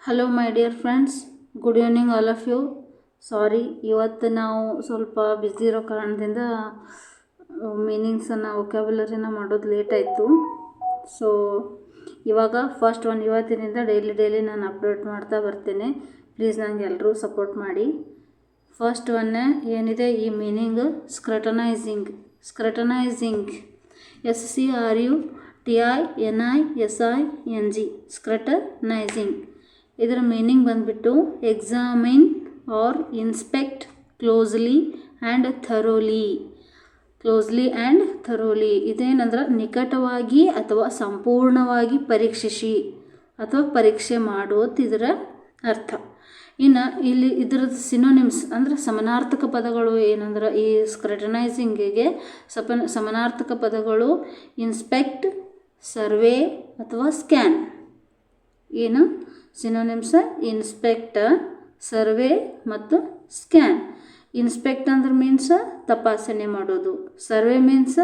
Hello my dear friends, good evening all of you. Sorry, ಇವತ್ತು ನಾವು ಸ್ವಲ್ಪ busy ಇರೋ ಕಾರಣದಿಂದ ಮೀನಿಂಗ್ಸನ್ನು ವೊಕ್ಯಾಬ್ಯುಲರಿನ ಮಾಡೋದು ಲೇಟ್ ಆಯಿತು. ಸೊ ಇವಾಗ ಫಸ್ಟ್ ಒನ್ ಇವತ್ತಿನಿಂದ ಡೈಲಿ ನಾನು ಅಪ್ಡೇಟ್ ಮಾಡ್ತಾ ಬರ್ತೇನೆ. ಪ್ಲೀಸ್ ನನಗೆ ಎಲ್ಲರೂ ಸಪೋರ್ಟ್ ಮಾಡಿ. ಫಸ್ಟ್ ಒನ್ ಏನಿದೆ ಈ ಮೀನಿಂಗ್, ಸ್ಕ್ರಟನೈಸಿಂಗ್. SCRUTINISING, ಸ್ಕ್ರಟನೈಸಿಂಗ್. ಇದರ ಮೀನಿಂಗ್ ಬಂದ್ಬಿಟ್ಟು examine or inspect closely and thoroughly. ಇದೇನಂದ್ರೆ ನಿಕಟವಾಗಿ ಅಥವಾ ಸಂಪೂರ್ಣವಾಗಿ ಪರೀಕ್ಷಿಸಿ ಅಥವಾ ಪರೀಕ್ಷೆ ಮಾಡೋದು ಇದರ ಅರ್ಥ. ಇನ್ನು ಇಲ್ಲಿ ಇದರದ್ದು ಸಿನೋನಿಮ್ಸ್ ಅಂದರೆ ಸಮಾನಾರ್ಥಕ ಪದಗಳು ಏನಂದ್ರೆ ಈ ಸ್ಕ್ರಟನೈಸಿಂಗಿಗೆ ಸಮಾನಾರ್ಥಕ ಪದಗಳು ಇನ್ಸ್ಪೆಕ್ಟ್, ಸರ್ವೆ ಅಥವಾ ಸ್ಕ್ಯಾನ್. ಏನು ಸಿನೋನಿಮ್ಸ್? ಇನ್ಸ್ಪೆಕ್ಟ್, ಸರ್ವೆ ಮತ್ತು ಸ್ಕ್ಯಾನ್. ಇನ್ಸ್ಪೆಕ್ಟ್ ಅಂದ್ರೆ ಮೀನ್ಸ್ ತಪಾಸಣೆ ಮಾಡೋದು, ಸರ್ವೆ ಮೀನ್ಸ್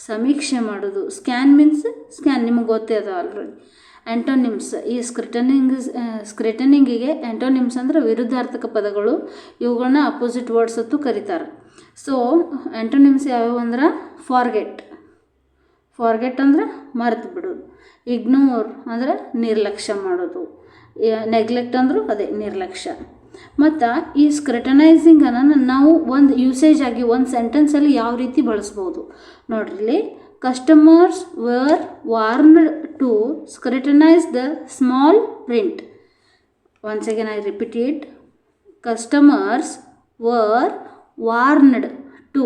ಸಮೀಕ್ಷೆ ಮಾಡೋದು, ಸ್ಕ್ಯಾನ್ ಮೀನ್ಸ್ ಸ್ಕ್ಯಾನ್ ನಿಮಗೆ ಗೊತ್ತೇ ಅದ ಆಲ್ರೆಡಿ. ಆ್ಯಂಟೋನಿಮ್ಸ್, ಈ ಸ್ಕ್ರಟನಿಂಗಿಗೆ ಆ್ಯಂಟೋನಿಮ್ಸ್ ಅಂದ್ರೆ ವಿರುದ್ಧಾರ್ಥಕ ಪದಗಳು. ಇವುಗಳನ್ನ ಅಪೋಸಿಟ್ ವರ್ಡ್ಸ್ ಅಂತೂ ಕರೀತಾರೆ. ಸೊ ಆ್ಯಂಟೋನಿಮ್ಸ್ ಯಾವ್ಯಾವು ಅಂದ್ರೆ ಫಾರ್ಗೆಟ್ ಅಂದ್ರೆ ಮರೆತು ಬಿಡೋದು, ಇಗ್ನೋರ್ ಅಂದ್ರೆ ನಿರ್ಲಕ್ಷ್ಯ ಮಾಡೋದು, ನೆಗ್ಲೆಕ್ಟ್ ಅಂದರೂ ಅದೇ ನಿರ್ಲಕ್ಷ್ಯ. ಮತ್ತು ಈ ಸ್ಕ್ರಟನೈಸಿಂಗನ್ನು ನಾವು ಒಂದು ಯೂಸೇಜ್ ಆಗಿ ಒಂದು ಸೆಂಟೆನ್ಸಲ್ಲಿ ಯಾವ ರೀತಿ ಬಳಸ್ಬೋದು ನೋಡ್ರಿ. ಇಲ್ಲಿ customers were warned to scrutinise the small print. Once again I repeat it. Customers were warned to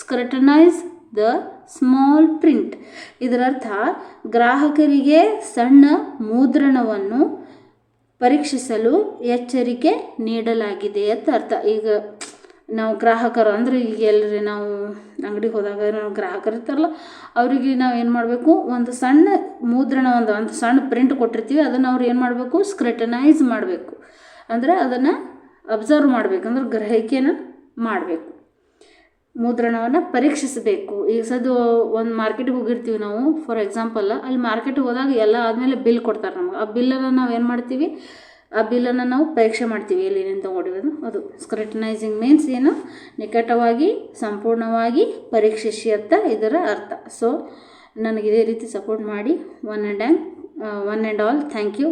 scrutinise the small print. ಇದರರ್ಥ ಗ್ರಾಹಕರಿಗೆ ಸಣ್ಣ ಮುದ್ರಣವನ್ನು ಪರೀಕ್ಷಿಸಲು ಎಚ್ಚರಿಕೆ ನೀಡಲಾಗಿದೆ ಅಂತ ಅರ್ಥ. ಈಗ ನಾವು ಗ್ರಾಹಕರು ಅಂದರೆ ಈಗ ಎಲ್ಲರಿ ನಾವು ಅಂಗಡಿಗೆ ಹೋದಾಗ ನಾವು ಗ್ರಾಹಕರು ಇರ್ತಾರಲ್ಲ, ಅವರಿಗೆ ನಾವು ಏನು ಮಾಡಬೇಕು, ಒಂದು ಸಣ್ಣ ಮುದ್ರಣ ಒಂದು ಸಣ್ಣ ಪ್ರಿಂಟ್ ಕೊಟ್ಟಿರ್ತೀವಿ, ಅದನ್ನು ಅವ್ರು ಏನು ಮಾಡಬೇಕು, ಸ್ಕ್ರಟನೈಸ್ ಮಾಡಬೇಕು. ಅಂದರೆ ಅದನ್ನು ಅಬ್ಸರ್ವ್ ಮಾಡಬೇಕು, ಅಂದ್ರೆ ಗ್ರಹಿಕೆನ ಮಾಡಬೇಕು, ಮುದ್ರಣವನ್ನು ಪರೀಕ್ಷಿಸಬೇಕು. ಈಗ ಒಂದು ಮಾರ್ಕೆಟಿಗೆ ಹೋಗಿರ್ತೀವಿ ನಾವು, ಫಾರ್ ಎಕ್ಸಾಂಪಲ್ ಅಲ್ಲಿ ಮಾರ್ಕೆಟಿಗೆ ಹೋದಾಗ ಎಲ್ಲ ಆದಮೇಲೆ ಬಿಲ್ ಕೊಡ್ತಾರೆ ನಮಗೆ. ಆ ಬಿಲ್ಲನ್ನು ನಾವು ಏನು ಮಾಡ್ತೀವಿ, ಆ ಬಿಲ್ಲನ್ನು ನಾವು ಪರೀಕ್ಷೆ ಮಾಡ್ತೀವಿ, ಎಲ್ಲಿಂದ ತೊಗೊಂಡಿರೋದು. ಅದು ಸ್ಕ್ರಟನೈಸಿಂಗ್ ಮೀನ್ಸ್ ಏನು, ನಿಕಟವಾಗಿ ಸಂಪೂರ್ಣವಾಗಿ ಪರೀಕ್ಷಿಸಿ ಅಂತ ಇದರ ಅರ್ಥ. ಸೊ ನನಗೆ ಇದೇ ರೀತಿ ಸಪೋರ್ಟ್ ಮಾಡಿ. One and all thank you.